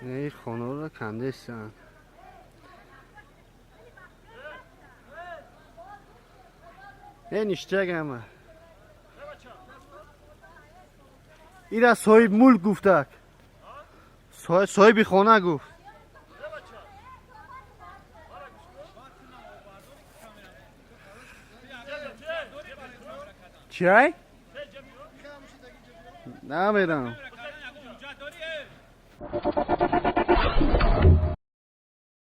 این خانه رو کنده استن. این اشتگ همه این را صاحب ملک گفتک. صاحب خانه گفت. چی؟ نمیدونم.